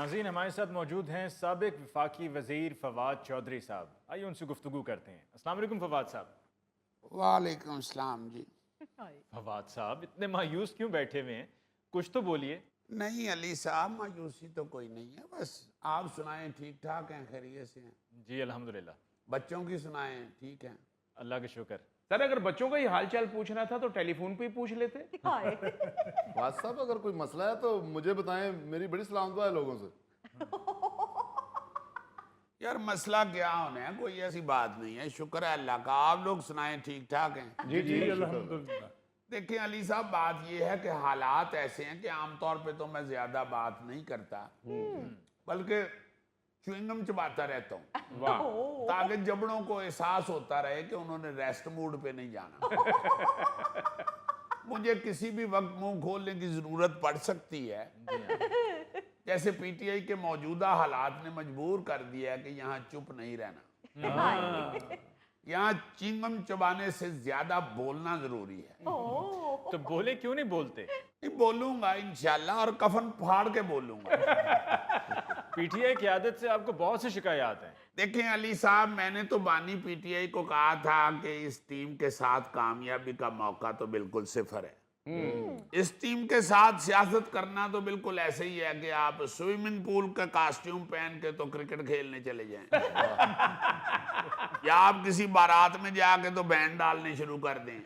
नाज़रीन, हमारे साथ मौजूद हैं साबिक वफाकी वज़ीर फवाद चौधरी साहब। आइए उनसे गुफ्तगू करते हैं। अस्सलाम वालेकुम फवाद साहब। वालेकुम सलाम जी। फवाद साहब, इतने मायूस क्यों बैठे हुए हैं? कुछ तो बोलिए। नहीं अली साहब, मायूसी तो कोई नहीं है, बस आप सुनाएं, ठीक ठाक हैं, खैरियत से हैं? जी अल्हम्दुलिल्लाह, बच्चों की सुनाएं, ठीक हैं? अल्लाह का शुक्र। सर अगर बच्चों का ही हाल चाल पूछना था तो टेलीफोन पे ही पूछ लेते। वाद साहब, अगर कोई मसला है तो मुझे बताएं, मेरी बड़ी सलाम दुआ है लोगों से। यार मसला क्या होना है, कोई ऐसी बात नहीं है, शुक्र है अल्लाह का। आप लोग सुनाएं, ठीक ठाक हैं? जी जी अल्हम्दुलिल्लाह। देखिए अली साहब, बात यह है कि हालात ऐसे हैं कि आमतौर पे तो मैं ज्यादा बात नहीं करता, बल्कि च्युइंगम चबाता रहता हूँ, वाह। ताकि जबड़ों को एहसास होता रहे कि उन्होंने रेस्ट मूड पे नहीं जाना। मुझे किसी भी वक्त मुंह खोलने की जरूरत पड़ सकती है, जैसे पीटीआई के मौजूदा हालात ने मजबूर कर दिया है कि यहाँ चुप नहीं रहना, यहाँ चिंगम चबाने से ज्यादा बोलना जरूरी है। तो बोले क्यों नहीं बोलते? नहीं बोलूंगा इंशाल्लाह, और कफन फाड़ के बोलूंगा। पीटीआई की आदत से आपको बहुत सी शिकायत हैं। देखें अली साहब, मैंने तो बानी पीटीआई को कहा था कि इस टीम के साथ कामयाबी का मौका तो बिल्कुल सिफर है। इस टीम के साथ सियासत करना तो बिल्कुल ऐसे ही है कि आप स्विमिंग पूल का कॉस्ट्यूम पहन के तो क्रिकेट खेलने चले जाएं, या आप किसी बारात में जाके तो बैंड डालने शुरू कर दें।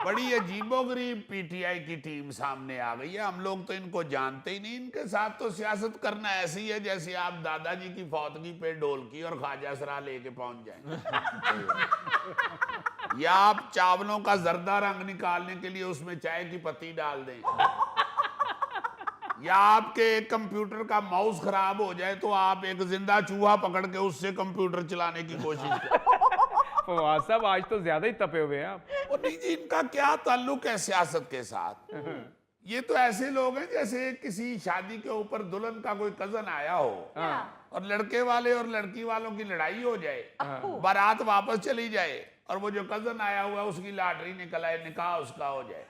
बड़ी अजीबोगरीब पीटीआई की टीम सामने आ गई है। हम लोग तो इनको जानते ही नहीं। इनके साथ तो सियासत करना ऐसी ही है जैसे आप दादाजी की फौतगी पे ढोलकी और ख्वाजा सरा लेके पहुंच जाएं, या आप चावलों का जर्दा रंग निकालने के लिए उसमें चाय की पत्ती डाल दें, या आपके एक कंप्यूटर का माउस खराब हो जाए तो आप एक जिंदा चूहा पकड़ के उससे कंप्यूटर चलाने की कोशिश करें। फवाद साहब आज तो ज्यादा ही तपे हुए हैं आप। और नहीं जी, इनका क्या ताल्लुक है सियासत के साथ? ये तो ऐसे लोग हैं जैसे किसी शादी के ऊपर दुल्हन का कोई कजन आया हो और लड़के वाले और लड़की वालों की लड़ाई हो जाए, बारात वापस चली जाए और वो जो कजन आया हुआ है उसकी लॉटरी निकल आए, निकाह उसका हो जाए।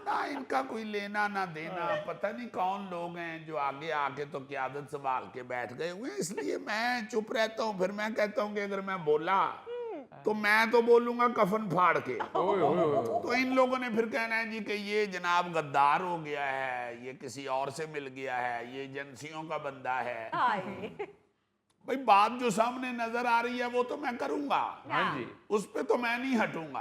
ना इनका कोई लेना ना देना। पता नहीं कौन लोग हैं जो आगे आके तो क़यादत संभाल के बैठ गए हुए हैं। इसलिए मैं चुप रहता हूँ। फिर मैं कहता हूँ कि अगर मैं बोला तो मैं तो बोलूंगा कफन फाड़ के। तो इन लोगों ने फिर कहना है जी कि ये जनाब गद्दार हो गया है, ये किसी और से मिल गया है, ये एजेंसियों का बंदा है। भाई बात जो सामने नजर आ रही है वो तो मैं करूंगा, हाँ जी, उस पे तो मैं नहीं हटूंगा।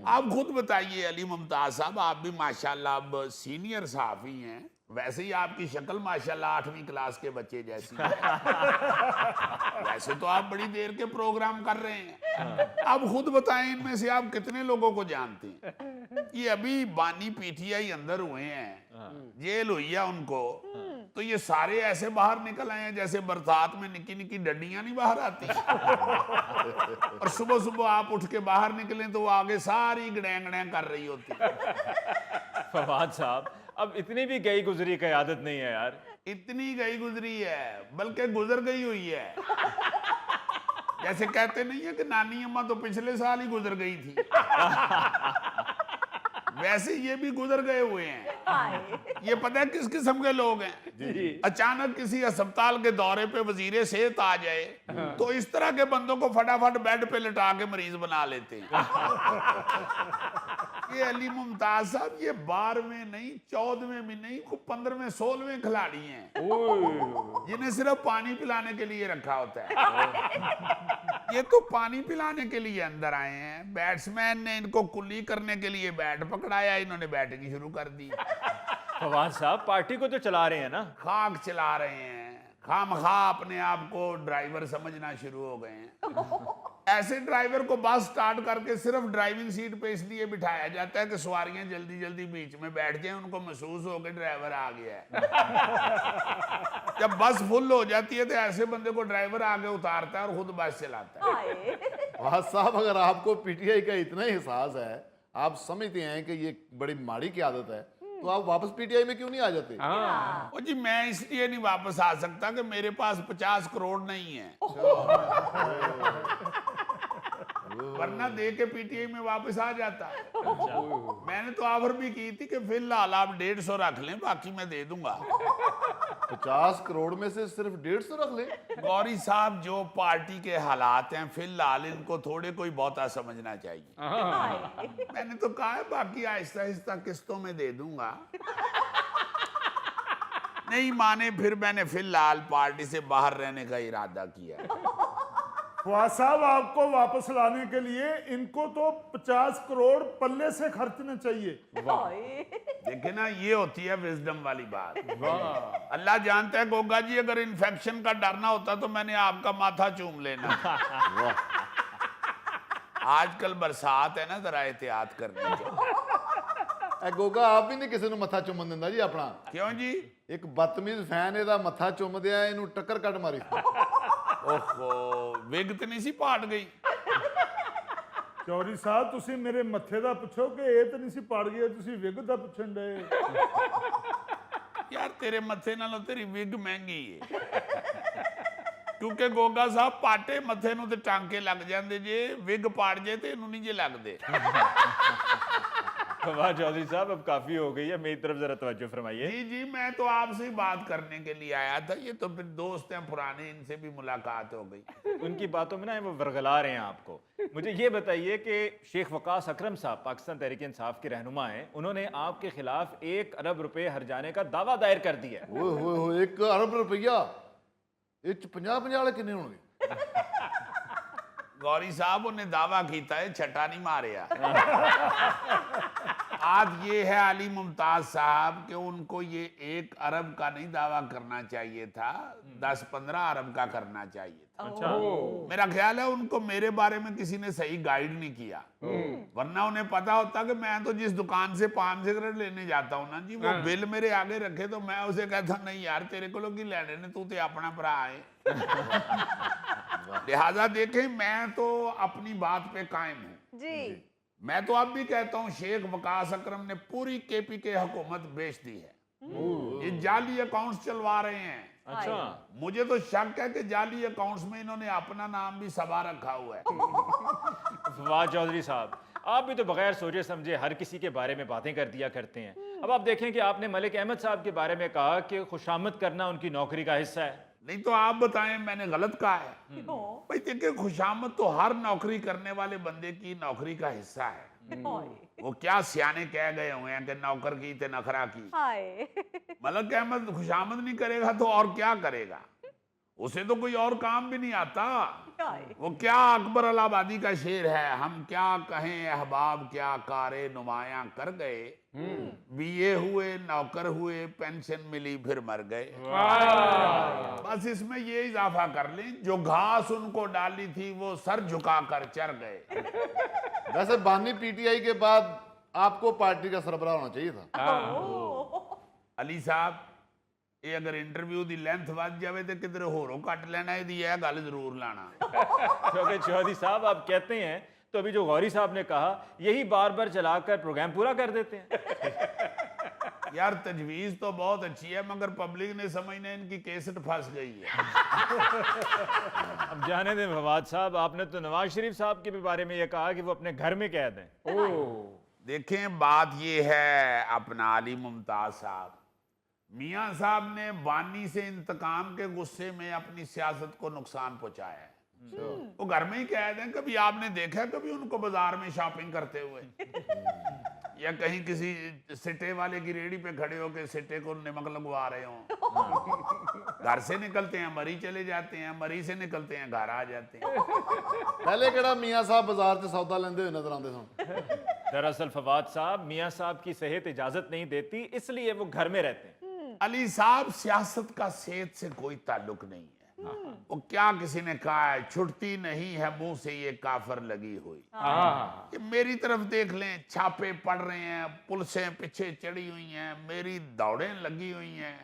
आप खुद बताइए अली मुमताज साहब, आप भी माशाल्लाह अब सीनियर सहाफी हैं, वैसे ही आपकी शक्ल माशाल्लाह 8वीं क्लास के बच्चे जैसी है। वैसे तो आप बड़ी देर के प्रोग्राम कर रहे हैं। आप खुद बताएं, इनमें से आप कितने लोगों को जानते हैं? ये अभी बानी पीटीआई अंदर हुए हैं, जेल हुई है उनको, तो ये सारे ऐसे बाहर निकल आए हैं जैसे बरसात में निकी निकी डंडियां नहीं बाहर आती। और सुबह सुबह आप उठ के बाहर निकलें तो वो आगे सारी गड़ैं कर रही होती। फवाद साहब, अब इतनी भी गई गुजरी क़यादत नहीं है यार। इतनी गई गुजरी है, बल्कि गुजर गई हुई है। जैसे कहते नहीं है कि नानी अम्मा तो पिछले साल ही गुजर गई थी, वैसे ये भी गुजर गए हुए हैं। ये पता है किस किस्म के लोग हैं? अचानक किसी अस्पताल के दौरे पे वजीरे सेहत आ जाए तो इस तरह के बंदों को फटाफट बेड पे लिटा के मरीज बना लेते हैं। ये अली मुमताज साहब ये 12वें नहीं, 14वें भी नहीं, 15वें 16वें खिलाड़ी हैं जिन्हें सिर्फ पानी पिलाने के लिए रखा होता है। ये तो पानी पिलाने के लिए अंदर आए हैं। बैट्समैन ने इनको कुल्ली करने के लिए बैट पकड़ाया, इन्होंने बैटिंग शुरू कर दी। फवाद साहब, पार्टी को तो चला रहे हैं ना? खाक चला रहे हैं, खामखा अपने आप को ड्राइवर समझना शुरू हो गए हैं। ऐसे ड्राइवर को बस स्टार्ट करके सिर्फ ड्राइविंग सीट पे इसलिए बिठाया जाता है कि सवारियां जल्दी जल्दी बीच में बैठ जाएं, उनको महसूस हो कि ड्राइवर आ गया है। जब बस फुल हो जाती है तो ऐसे बंदे को ड्राइवर आगे उतारता है और खुद बस चलाता है। वाद साहब, अगर आपको पीटीआई का इतना ही एहसास है, आप समझते हैं कि ये बड़ी माड़ी की आदत है, तो आप वापस पीटीआई में क्यों नहीं आ जाते? ओ जी, मैं इसलिए नहीं वापस आ सकता कि मेरे पास 50 करोड़ नहीं है। वरना दे के पीटीआई में वापस आ जाता। मैंने तो ऑफर भी की थी कि फिलहाल आप 150 रख लें, बाकी मैं दे दूंगा। 50 करोड़ में से सिर्फ 150 रख ले। गौरी साहब, जो पार्टी के हालात हैं फिलहाल इनको थोड़े कोई बहुता समझना चाहिए। मैंने तो कहा है बाकी आहिस्ता आहिस्ता किस्तों में दे दूंगा। नहीं माने फिर मैंने फिलहाल पार्टी से बाहर रहने का इरादा किया है। फवाद साहब, आपको वापस लाने के लिए इनको तो 50 करोड़ पल्ले से खर्चने चाहिए। देखे ना, ये होती है विजडम वाली बात। अल्लाह जानता है गोगा जी, अगर इन्फेक्शन का डरना होता तो मैंने आपका माथा चूम लेना। आजकल बरसात है ना, जरा एहतियात करनी चाहिए। गोगा आप भी नहीं किसी ਨੂੰ ਮੱਥਾ ਚੁੰਮਣ ਦਿੰਦਾ ਜੀ ਆਪਣਾ। क्यों जी? ਇੱਕ ਬਦਤਮੀਜ਼ ਫੈਨ ਇਹਦਾ ਮੱਥਾ ਚੁੰਮਦਿਆ ਇਹਨੂੰ ਟੱਕਰ ਕੱਟ ਮਾਰੀ। ओहो, विग तो नहीं सी पाट गई? ਚੌਧਰੀ ਸਾਹਿਬ, ਤੁਸੀਂ ਮੇਰੇ ਮੱਥੇ ਦਾ ਪੁੱਛੋ ਕਿ ਇਹ ਤਾਂ ਨਹੀਂ ਸੀ ਪਾੜ ਗਿਆ, ਤੁਸੀਂ ਵਿਗ ਦਾ ਪੁੱਛਣ ਡਏ। यार तेरे मथे नालों तेरी विग महंगी है। क्योंकि गोगा साहब पाटे मथे नूं ते टांके लग जाते जे, विग पाड़ जाए तो इनू नहीं जे लगते। फवाद चौधरी साहब, अब काफी हो गई है, मेरी तरफ जरा तवज्जो फरमाइए। जी जी, मैं तो आपसे ही बात करने के लिए आया था। ये तो फिर दोस्त हैं पुराने, इनसे भी मुलाकात हो गई। उनकी बातों में ना वो वरगला रहे हैं आपको। मुझे ये बताइए कि शेख वकास अकरम साहब पाकिस्तान तहरीक इंसाफ के रहनुमा हैं, उन्होंने आपके खिलाफ 1 अरब रुपए हर्जाने का दावा दायर कर दिया है। ਓਏ ਹੋਏ ਹੋਏ 1 ਅਰਬ ਰੁਪਈਆ ਇਹ ਚ 50 ਵਾਲੇ ਕਿੰਨੇ ਹੋਣਗੇ? गौरी साहब, उन्हें दावा कीता है, छटा नहीं मारे। आज ये है अली मुमताज साहब कि उनको ये 1 अरब का नहीं दावा करना चाहिए था, 10-15 अरब का करना चाहिए था। अच्छा। मेरा ख्याल है उनको मेरे बारे में किसी ने सही गाइड नहीं किया, वरना उन्हें पता होता कि मैं तो जिस दुकान से पान सिगरेट लेने जाता हूँ ना जी, वो बिल मेरे आगे रखे तो मैं उसे कहता नहीं यार तेरे को लोग लेने ने, तू तो अपना भरा है। लिहाजा देखें, मैं तो अपनी बात पे कायम हूँ जी। मैं तो अब भी कहता हूँ शेख वकास अकरम ने पूरी केपीके हुकूमत बेच दी है। ये जाली अकाउंट्स चलवा रहे हैं। अच्छा। मुझे तो शक है कि जाली अकाउंट्स में इन्होंने अपना नाम भी सबा रखा हुआ है। फवाद चौधरी साहब, आप भी तो बगैर सोचे समझे हर किसी के बारे में बातें कर दिया करते हैं। अब आप देखें कि आपने मलिक अहमद साहब के बारे में कहा कि खुशामद करना उनकी नौकरी का हिस्सा है। नहीं तो आप बताएं मैंने गलत कहा है? भाई देखिए, खुशामद तो हर नौकरी करने वाले बंदे की नौकरी का हिस्सा है। वो क्या सियाने कह गए हुए हैं कि नौकर की ते नखरा की। मलिक अहमद खुशामद नहीं करेगा तो और क्या करेगा? उसे तो कोई और काम भी नहीं आता। वो क्या अकबर अलाहाबादी का शेर है, हम क्या कहें अहबाब क्या कारे नुमाया कर गए, बीए हुए नौकर हुए पेंशन मिली फिर मर गए। बस इसमें ये इजाफा कर लें, जो घास उनको डाली थी वो सर झुका कर चर गए। वैसे बानी पीटीआई के बाद आपको पार्टी का सरबराह होना चाहिए था। अली साहब, ये अगर इंटरव्यू दी लेंथ वध जाए तो किधर होरों कट लेना, यदि यह गल जरूर लाना। क्योंकि चौधरी साहब आप कहते हैं तो अभी जो गौरी साहब ने कहा यही बार बार चलाकर प्रोग्राम पूरा कर देते हैं। यार तजवीज तो बहुत अच्छी है, मगर पब्लिक ने समझना इनकी केसेट फंस गई है। अब जाने दें फवाद साहब, आपने तो नवाज शरीफ साहब के भी बारे में ये कहा कि वो अपने घर में कैद हैं। देखें, बात ये है अपना अली मुमताज साहब, मियां साहब ने बानी से इंतकाम के गुस्से में अपनी सियासत को नुकसान पहुंचाया है। वो घर में ही कैद हैं। कभी आपने देखा कभी उनको बाजार में शॉपिंग करते हुए, या कहीं किसी सिटे वाले की रेडी पे खड़े होकर सिटे को नमक लगवा रहे हो? घर से निकलते हैं मरी चले जाते हैं, मरी से निकलते हैं घर आ जाते हैं। पहले केड़ा मियां साहब बाजार से सौदा लेंदे हुए नजर आते सन? दरअसल फवाद साहब, मियां साहब की सेहत इजाजत नहीं देती, इसलिए वो घर में रहते हैं। अली साहब, सियासत का सेहत से कोई ताल्लुक नहीं है। वो क्या किसी ने कहा है, छुटती नहीं है मुंह से ये काफर लगी हुई। ये मेरी तरफ देख लें, छापे पड़ रहे हैं, पुलिसें पीछे चढ़ी हुई हैं, मेरी दौड़ें लगी हुई हैं,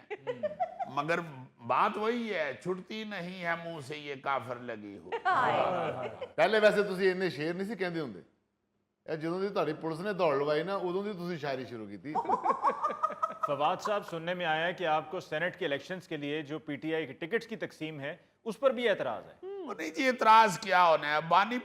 मगर बात वही है, छुटती नहीं है मुंह से ये काफर लगी हुई। पहले वैसे तुसी इन्ने शेर नहीं सी कहंदे हुंदे, ਇਹ ਜਦੋਂ ਦੀ ਤੁਹਾਡੀ ਪੁਲਿਸ ਨੇ ਦੌੜ ਲਵਾਈ ਨਾ ਉਦੋਂ ਦੀ ਤੁਸੀਂ शायरी शुरू की। फवाद साहब, सुनने में आया है कि आपको सेनेट के इलेक्शंस के लिए जो पीटीआई की टिकट्स की तकसीम है उस पर भी एतराज है। नहीं जी, एतराज क्या होना है? बानी